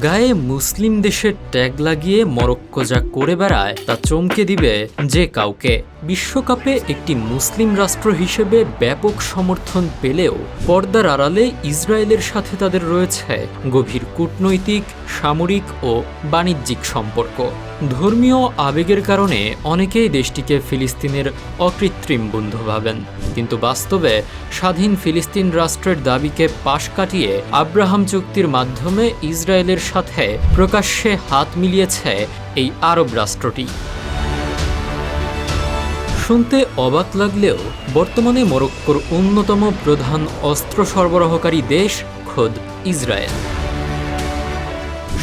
গায়ে মুসলিম দেশের ট্যাগ লাগিয়ে মরক্কো যা করে বেড়ায় তা চমকে দিবে যে কাউকে। বিশ্বকাপে একটি মুসলিম রাষ্ট্র হিসেবে ব্যাপক সমর্থন পেলেও পর্দার আড়ালে ইসরায়েলের সাথে তাদের রয়েছে গভীর কূটনৈতিক, সামরিক ও বাণিজ্যিক সম্পর্ক। ধর্মীয় আবেগের কারণে অনেকেই দেশটিকে ফিলিস্তিনের অকৃত্রিম বন্ধু ভাবেন, কিন্তু বাস্তবে স্বাধীন ফিলিস্তিন রাষ্ট্রের দাবিকে পাশ কাটিয়ে আব্রাহাম চুক্তির মাধ্যমে ইসরায়েলের সাথে প্রকাশ্যে হাত মিলিয়েছে এই আরব রাষ্ট্রটি। শুনতে অবাক লাগলেও বর্তমানে মরক্কোর অন্যতম প্রধান অস্ত্র সরবরাহকারী দেশ খোদ ইসরায়েল।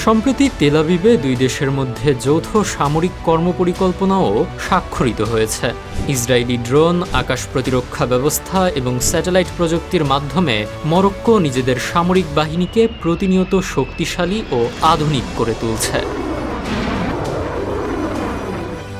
সম্প্রতি তেল আবিবে দুই দেশের মধ্যে যৌথ সামরিক কর্মপরিকল্পনাও স্বাক্ষরিত হয়েছে। ইসরায়েলি ড্রোন, আকাশ প্রতিরক্ষা ব্যবস্থা এবং স্যাটেলাইট প্রযুক্তির মাধ্যমে মরক্কো নিজেদের সামরিক বাহিনীকে প্রতিনিয়ত শক্তিশালী ও আধুনিক করে তুলছে।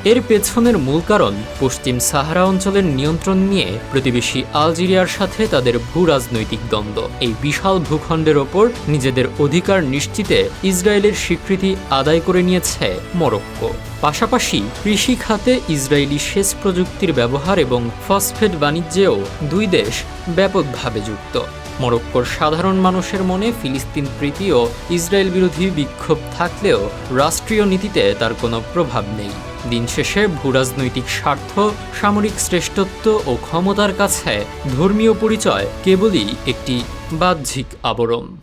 এর পেছনের মূল কারণ পশ্চিম সাহারা অঞ্চলের নিয়ন্ত্রণ নিয়ে প্রতিবেশী আলজেরিয়ার সাথে তাদের ভূ-রাজনৈতিক দ্বন্দ্ব। এই বিশাল ভূখণ্ডের ওপর নিজেদের অধিকার নিশ্চিতে ইসরায়েলের স্বীকৃতি আদায় করে নিয়েছে মরক্কো। পাশাপাশি কৃষি খাতে ইসরায়েলি সেচ প্রযুক্তির ব্যবহার এবং ফসফেট বাণিজ্যেও দুই দেশ ব্যাপকভাবে যুক্ত। মরক্কোর সাধারণ মানুষের মনে ফিলিস্তিন প্রীতি ও ইসরায়েল বিরোধী বিক্ষোভ থাকলেও রাষ্ট্রীয় নীতিতে তার কোনো প্রভাব নেই। দিন শেষে ভূরাজনৈতিক স্বার্থ, সামরিক শ্রেষ্ঠত্ব ও ক্ষমতার কাছে ধর্মীয় পরিচয় কেবলই একটি বাহ্যিক আবরণ।